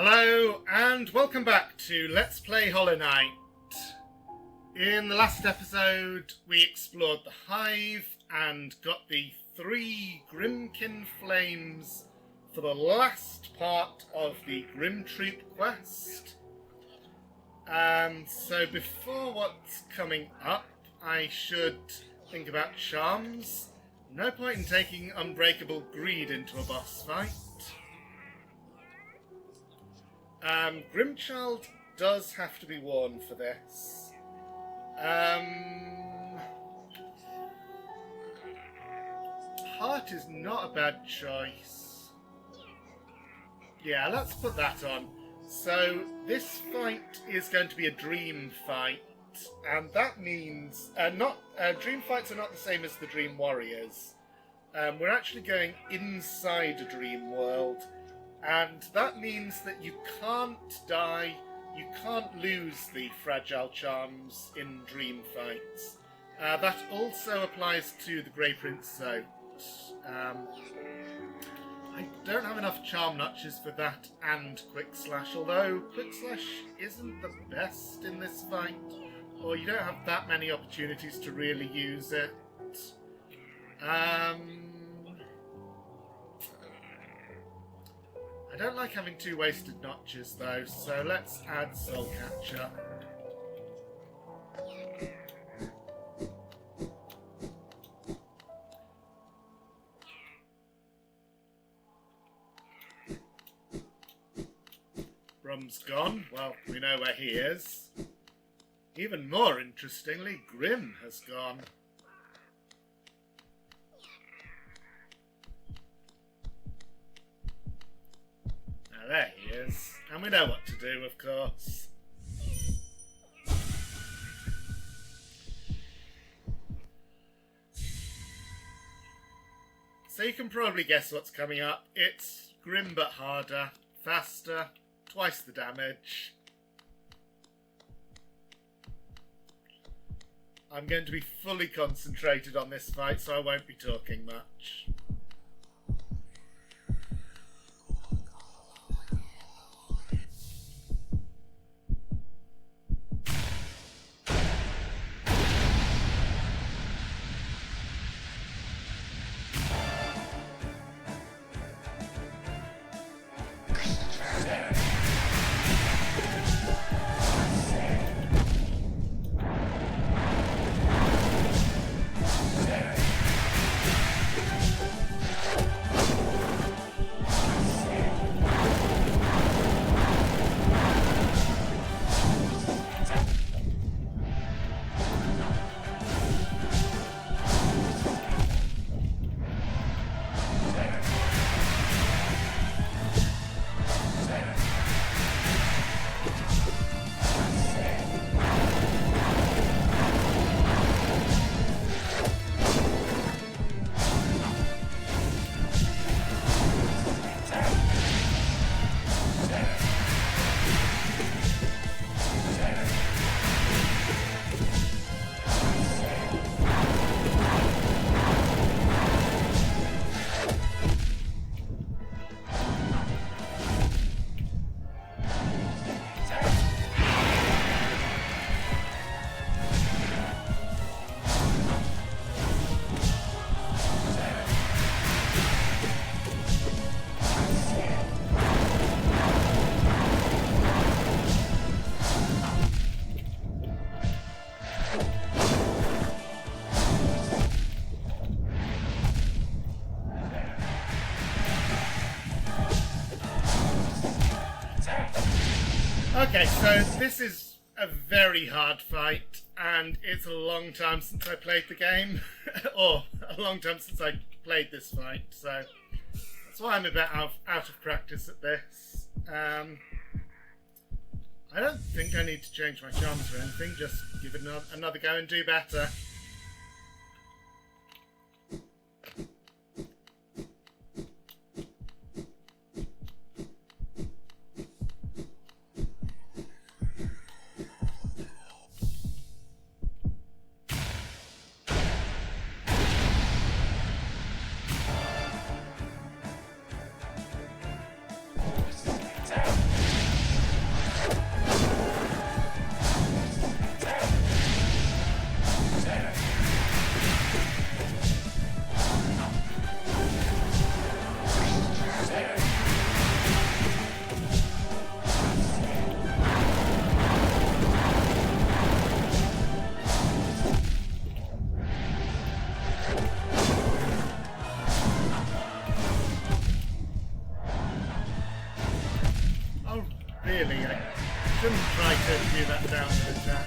Hello and welcome back to Let's Play Hollow Knight. In the last episode we explored the Hive and got the 3 Grimkin Flames for the last part of the Grim Troop quest. So before what's coming up, I should think about charms. No point in taking Unbreakable Greed into a boss fight. Grimchild does have to be worn for this. Heart is not a bad choice. Yeah, let's put that on. So this fight is going to be a dream fight, and that means dream fights are not the same as the Dream Warriors. We're actually going inside a dream world. And that means that you can't die, you can't lose the fragile charms in dream fights. That also applies to the Grey Prince Zote. I don't have enough charm notches for that and Quick Slash, although Quick Slash isn't the best in this fight, or you don't have that many opportunities to really use it. I don't like having 2 wasted notches though, so let's add Soul Catcher. Brum's gone. Well, we know where he is. Even more interestingly, Grim has gone. There he is. And we know what to do, of course. So you can probably guess what's coming up. It's grim but harder, faster, twice the damage. I'm going to be fully concentrated on this fight, so I won't be talking much. Okay, so this is a very hard fight, and it's a long time since I played the game, or a long time since I played this fight, so that's why I'm a bit out of practice at this. I don't think I need to change my charms or anything, just give it another go and do better. Really, I shouldn't try to do that downward attack.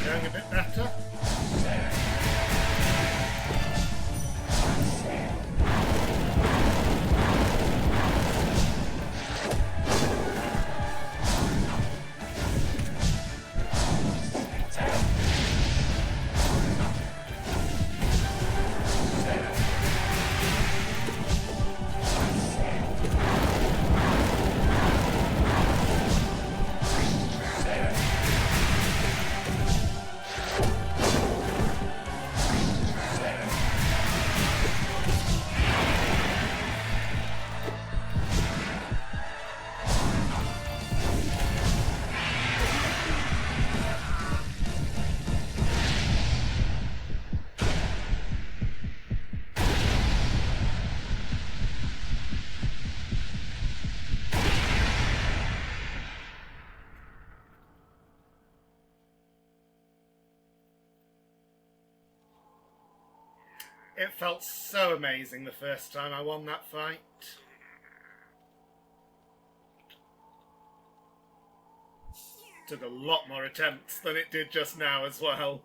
Going a bit better. It felt so amazing the first time I won that fight. Took a lot more attempts than it did just now as well.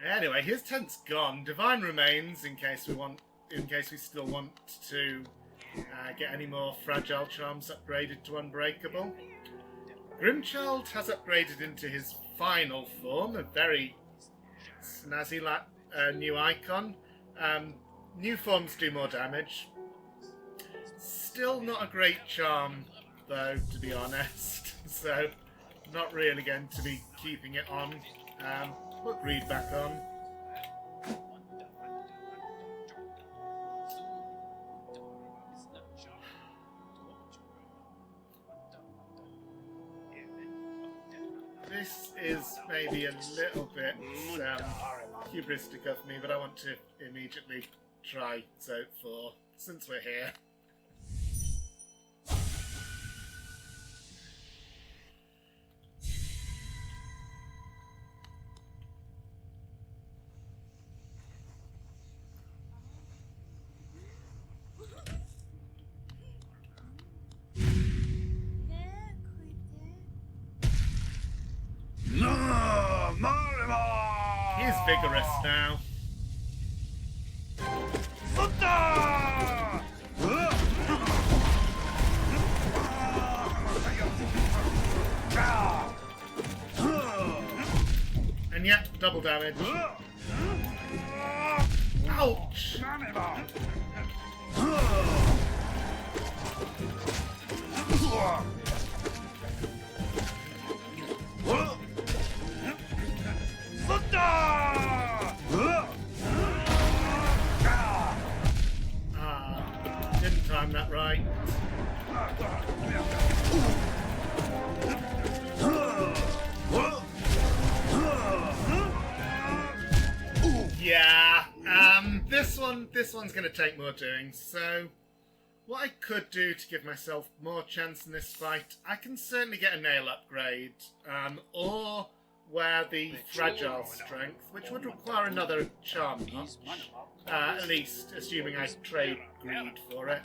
Anyway, his tent's gone. Divine remains in case we still want to get any more fragile charms upgraded to unbreakable. Grimchild has upgraded into his final form, a very snazzy new icon. New forms do more damage. Still not a great charm, though, to be honest. So, not really going to be keeping it on. Put Greed back on. This is maybe a little bit hubristic of me, but I want to immediately try Zote 4, since we're here. He's vigorous now. And yet, double damage. Ouch! Didn't time that right. Yeah, this one's gonna take more doing, so what I could do to give myself more chance in this fight, I can certainly get a nail upgrade, or wear the fragile strength, which would require another charm notch, at least assuming I trade greed for it,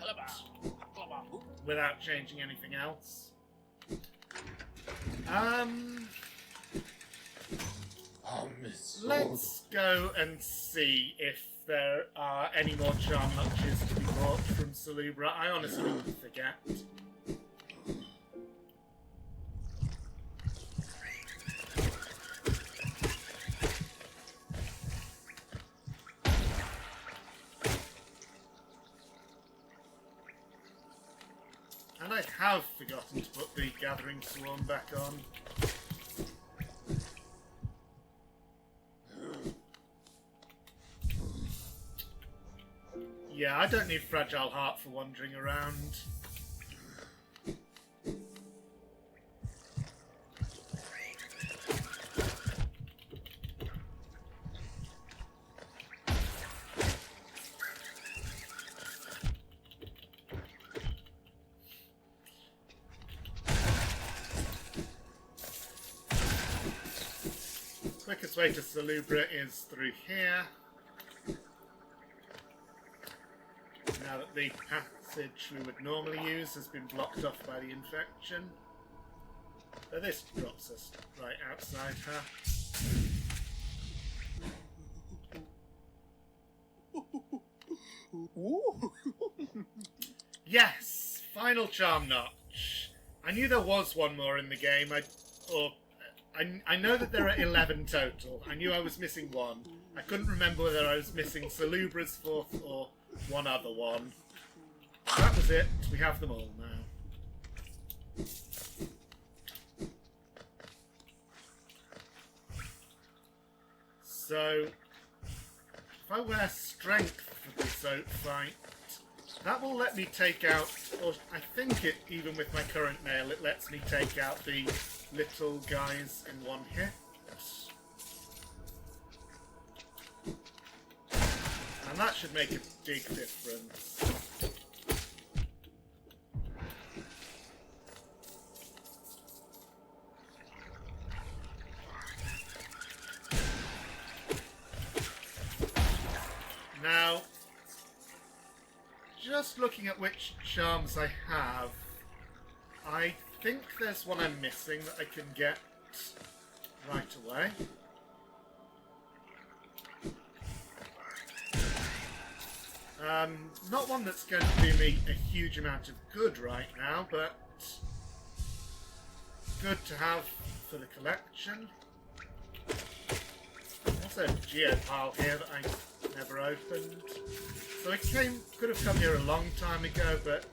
without changing anything else. Let's go and see if there are any more charm notches to be bought from Salubra. I honestly forget. And I have forgotten to put the Gathering Swarm back on. Yeah, I don't need Fragile Heart for wandering around. Quickest way to Salubra is through here. Now that the passage we would normally use has been blocked off by the infection. So this drops us right outside her. Yes! Final charm notch. I knew there was one more in the game. I know that there are 11 total. I knew I was missing one. I couldn't remember whether I was missing Salubra's fourth or one other one. That was it. We have them all now. So, if I wear strength for the Zote fight, that will let me take out, or I think it, even with my current nail, it lets me take out the little guys in one hit. And that should make a big difference. Now, just looking at which charms I have, I think there's one I'm missing that I can get right away. Not one that's going to do me a huge amount of good right now, but good to have for the collection. Also a geopile here that I never opened. So I could have come here a long time ago, but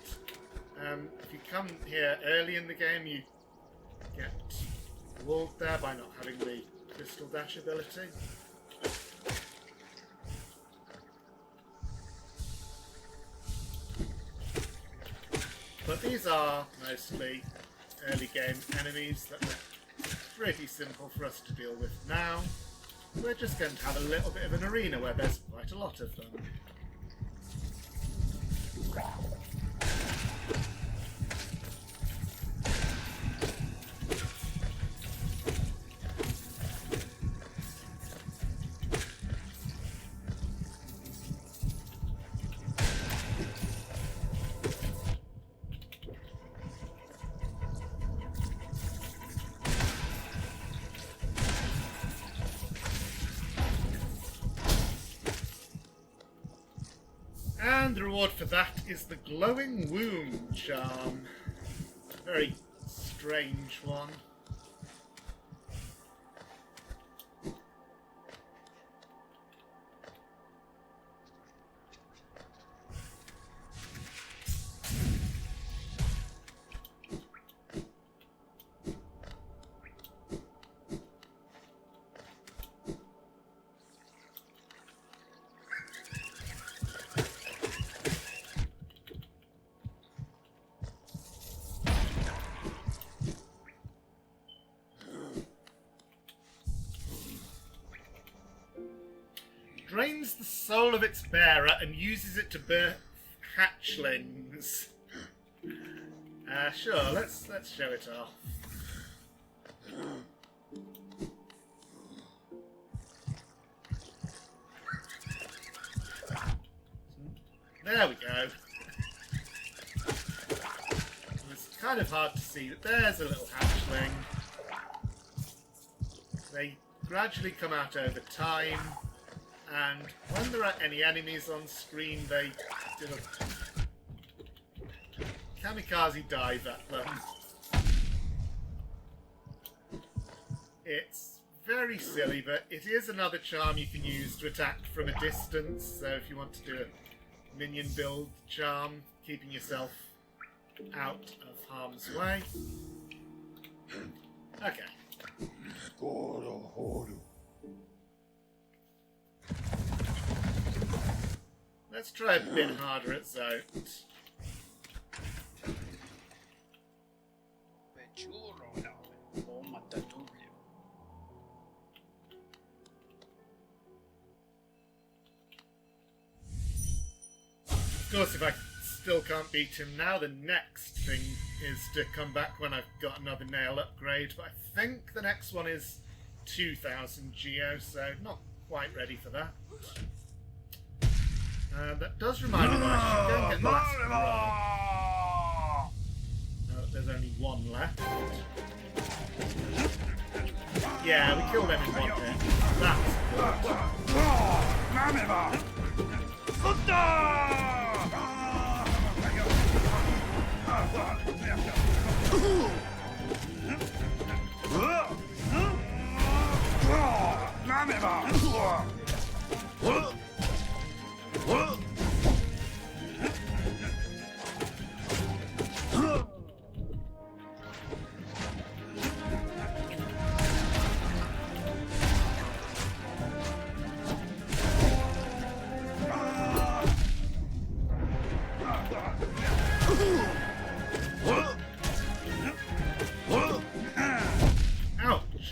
if you come here early in the game, you get walled there by not having the crystal dash ability. But these are mostly early game enemies that are pretty simple for us to deal with now. We're just going to have a little bit of an arena where there's quite a lot of them. And the reward for that is the glowing womb charm. A very strange one. Drains the soul of its bearer and uses it to birth hatchlings. Sure, let's show it off. There we go. It's kind of hard to see, but there's a little hatchling. They gradually come out over time. And when there are any enemies on screen, they do a kamikaze dive at them. It's very silly, but it is another charm you can use to attack from a distance. So if you want to do a minion build charm, keeping yourself out of harm's way. Okay. Let's try a bit harder at zones. Of course, if I still can't beat him now, the next thing is to come back when I've got another nail upgrade. But I think the next one is 2000 Geo, so not quite ready for that. That does remind me that I should go and get the last one. No, there's only one left. Yeah, we killed them in one hit. That's good. Ouch!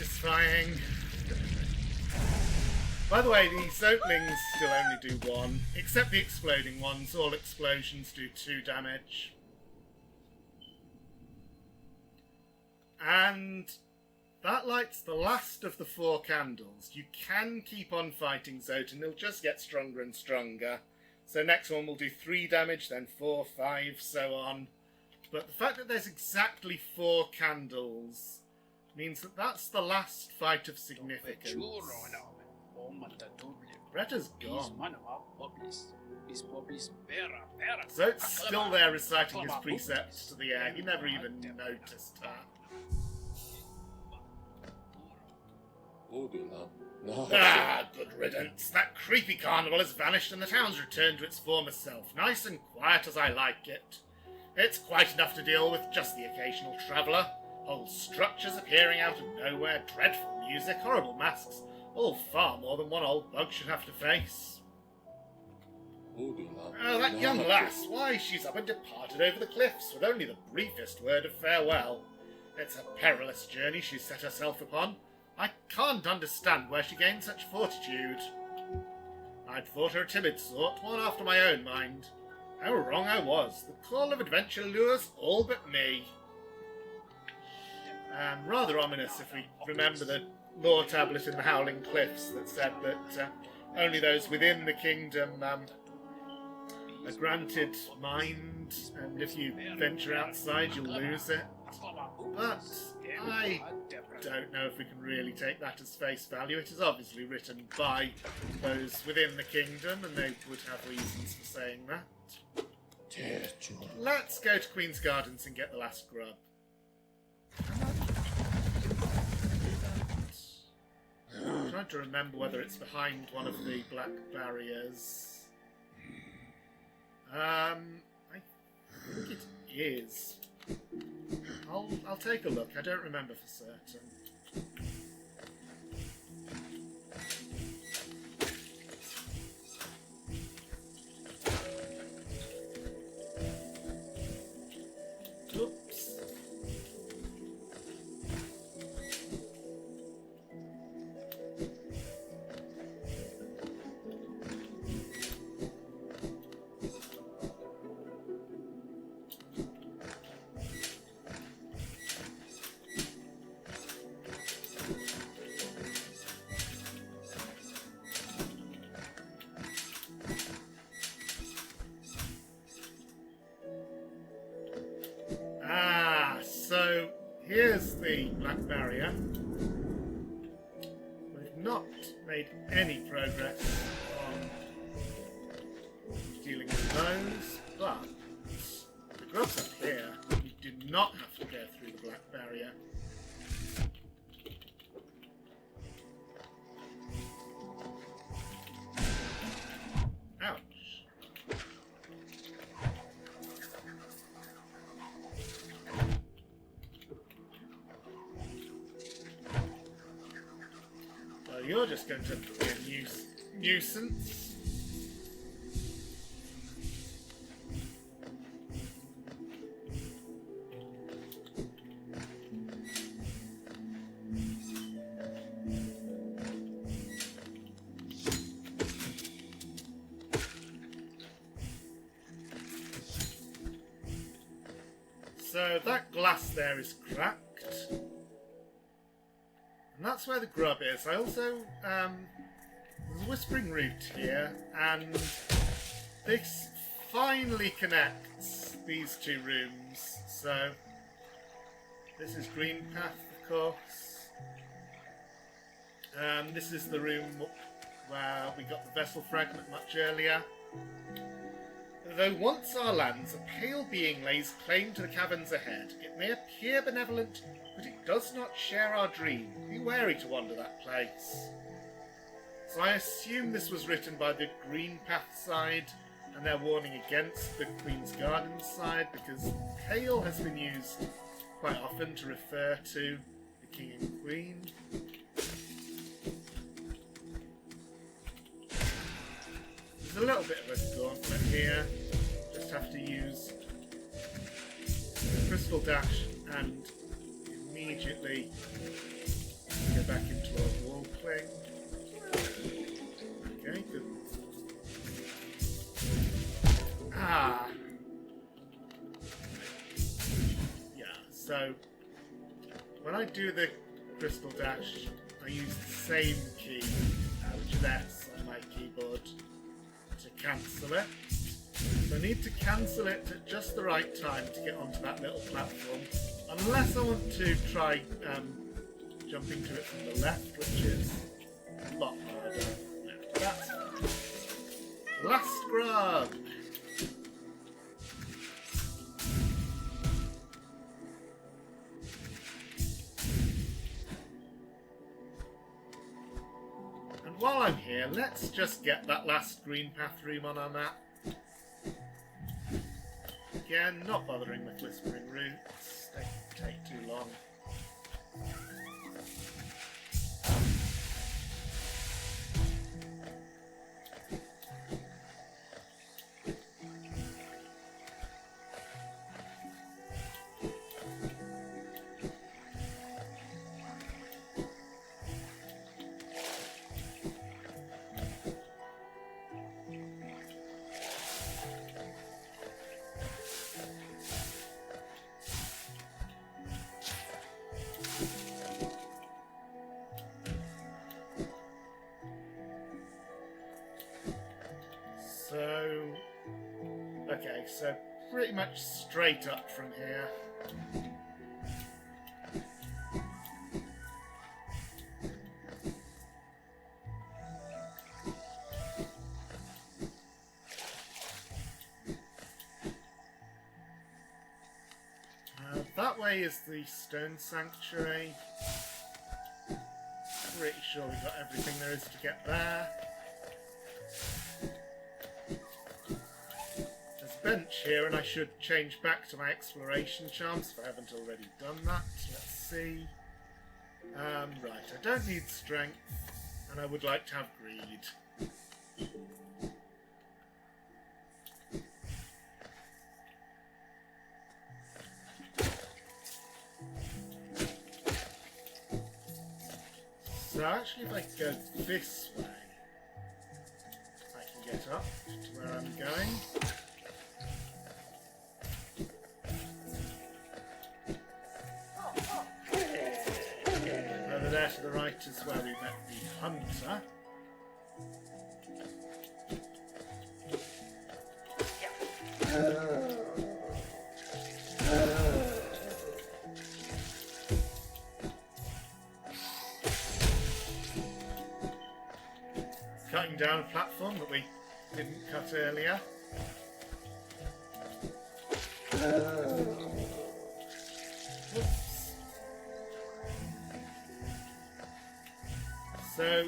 satisfying. By the way, the Zoatlings still only do 1, except the exploding ones. All explosions do 2 damage. And that lights the last of the 4 candles. You can keep on fighting Zoat and they'll just get stronger and stronger. So next one will do 3 damage, then 4, 5, so on. But the fact that there's exactly 4 candles means that that's the last fight of significance. Retta's gone. Zoat's still there reciting his precepts to the air. He never even noticed her. Ah, good riddance. That creepy carnival has vanished and the town's returned to its former self. Nice and quiet as I like it. It's quite enough to deal with just the occasional traveller. Whole structures appearing out of nowhere, dreadful music, horrible masks, all far more than one old bug should have to face. Oh, that young lass, why, she's up and departed over the cliffs with only the briefest word of farewell. It's a perilous journey she's set herself upon. I can't understand where she gained such fortitude. I'd thought her a timid sort, one after my own mind. How wrong I was. The call of adventure lures all but me. Rather ominous if we remember the lore tablet in the Howling Cliffs that said that only those within the kingdom are granted mind, and if you venture outside you'll lose it. But I don't know if we can really take that as face value. It is obviously written by those within the kingdom, and they would have reasons for saying that. Let's go to Queen's Gardens and get the last grub. I'm trying to remember whether it's behind one of the black barriers. I think it is. I'll take a look. I don't remember for certain. Oops. So here's the black barrier. We've not made any progress on dealing with those, but the grubs up here, we do not have to go through the black barrier. Ouch. You're just going to be a nuisance. So that glass there is cracked. And that's where the grub is. I also, there's a whispering root here, and this finally connects these 2 rooms. So, this is Green Path, of course. This is the room where we got the vessel fragment much earlier. Though once our lands, a pale being lays claim to the caverns ahead. It may appear benevolent, but it does not share our dream. Be wary to wander that place. So I assume this was written by the Green Path side, and they're warning against the Queen's Gardens side, because pale has been used quite often to refer to the King and Queen. There's a little bit of a gauntlet here. Just have to use the Crystal Dash and immediately Go back into our wall cling. Okay, good. Ah! Yeah, so when I do the crystal dash, I use the same key, which is S on my keyboard, to cancel it. So I need to cancel it at just the right time to get onto that little platform, unless I want to try jumping to it from the left, which is a lot harder. No, that's fine. Last grub! And while I'm here, let's just get that last green path room on our map. Again, not bothering with whispering roots, they take too long. Okay, so pretty much straight up from here. That way is the stone sanctuary. Pretty sure we got everything there is to get there. Bench here, and I should change back to my exploration charms if I haven't already done that. Let's see. Right, I don't need strength, and I would like to have greed. So actually, if I go this way, I can get up to where I'm going. There to the right is where we met the hunter. Cutting down a platform that we didn't cut earlier. So,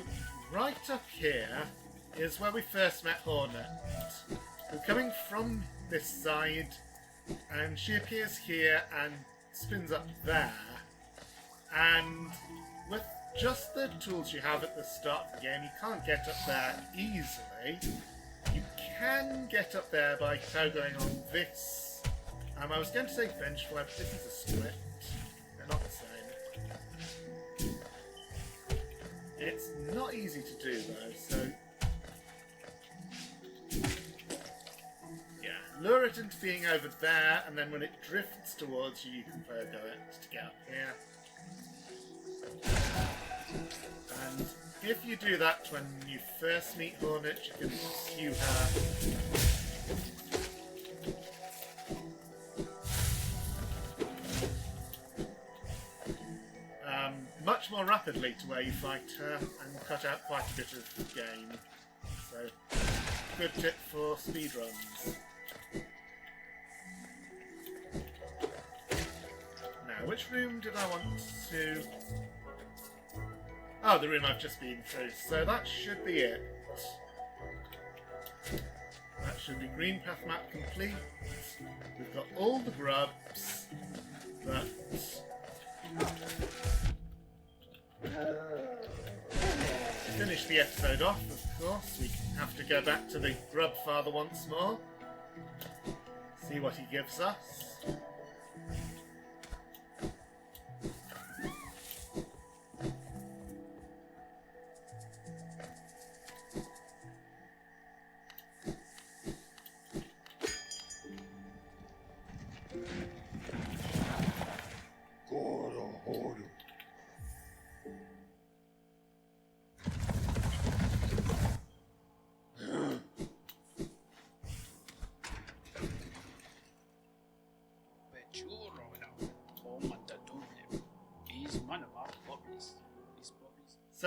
right up here is where we first met Hornet. We're coming from this side, and she appears here and spins up there. And with just the tools you have at the start of the game, you can't get up there easily. You can get up there by going on this. I was going to say Vengeful, but this is a script. They're not the same. It's not easy to do though, so yeah, lure it into being over there, and then when it drifts towards you, you can pogo it to get up here. And if you do that when you first meet Hornet, you can pursue her. Much more rapidly to where you fight her, and cut out quite a bit of the game. So, good tip for speedruns. Now, which room did I want to... Oh, the room I've just been through. So that should be it. That should be Green Path map complete. We've got all the grubs, but... To finish the episode off, of course, we have to go back to the Grub Father once more. See what he gives us.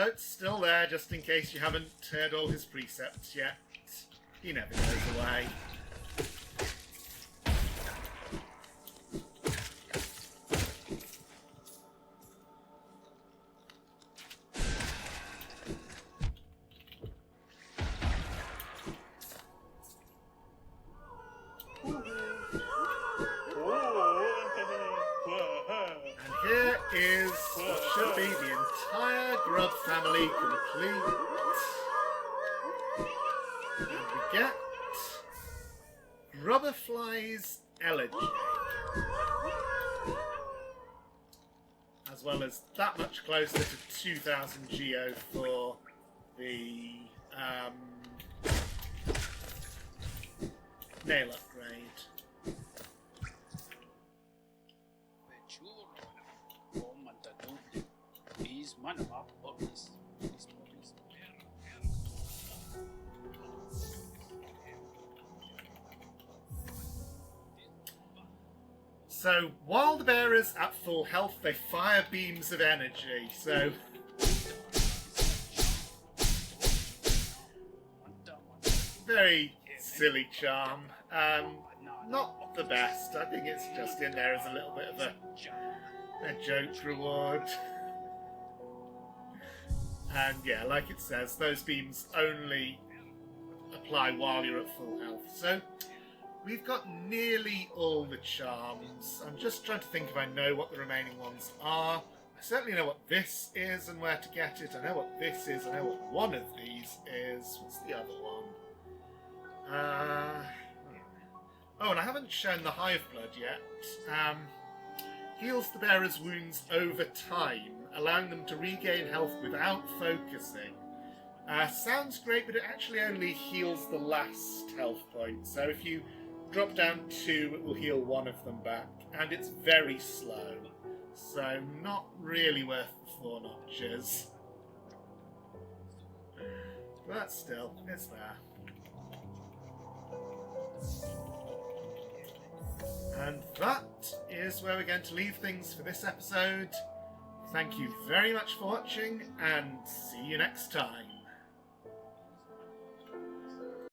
So it's still there, just in case you haven't heard all his precepts yet. He never goes away. Here is what should be the entire grub family complete. And we get Grubberfly's elegy. As well as that much closer to 2000 geo for the nail upgrade. So, while the bear is at full health, they fire beams of energy, so... Very silly charm. Not the best. I think it's just in there as a little bit of a joke reward. And yeah, like it says, those beams only apply while you're at full health. So, we've got nearly all the charms. I'm just trying to think if I know what the remaining ones are. I certainly know what this is and where to get it. I know what this is. I know what one of these is. What's the other one? Oh, and I haven't shown the hive blood yet. Heals the bearer's wounds over time, allowing them to regain health without focusing. Sounds great, but it actually only heals the last health point. So if you drop down 2, it will heal one of them back, and it's very slow. So not really worth the 4 notches. But still, it's there. And that is where we're going to leave things for this episode. Thank you very much for watching, and see you next time.